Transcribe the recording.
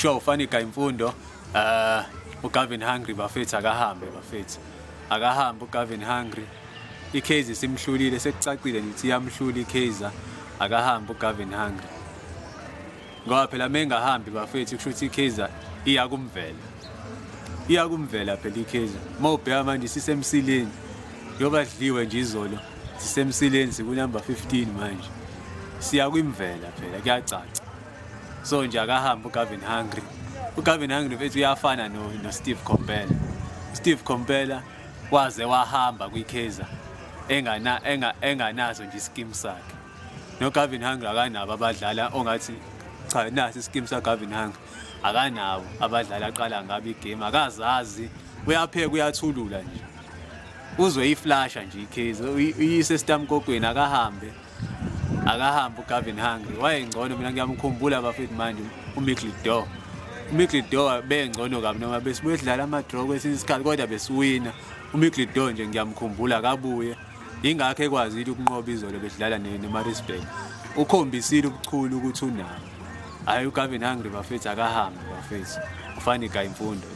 sure ufana iGayimfundo uGavin Hungry bafethu akahambe bafethu akahambe uGavin Hungry iKaizer simhlulile sekucacile ngithi iyamhlula iKaizer akahambe uGavin Hungry ngoba phela mengahambi bafethu kusho ukuthi iKaizer iya kumvela phela iKaizer mawubheka manje sisemsileni yoba dliwe nje izolo sisemsileni sikunumber 15 manje siya kwimvela phela kuyacaca so nje akahamba uGavin Hungry mfethu uyafana no Steve Kompela waze wahamba kwiKaizer enganazo nje ischeme sakhe noGavin Hungry akanabo abadlala ongathi cha nasi ischeme saGavin Hungry akanabo abadlala aqala ngabe igame akazazi uyapheka uyathulula nje uzwe iflasha nje iKaizer uyise Stamkokweni akahambe uGavin Hungry wayengcono mina ngiyamkhumbula bafethu manje uMickledoor bengcono kabi noma besibuye sidlala ama-draw kwesinye isikhathi kodwa besiwina uMickledoor nje ngiyamkhumbula kabuye ingakho ekwazile ukunqoba izolo besidlala neMaritzburg ukhombisile ubuchule ukuthi unalo hayi uGavin Hungry bafethu akahambe bafethu ufana iGayimfundo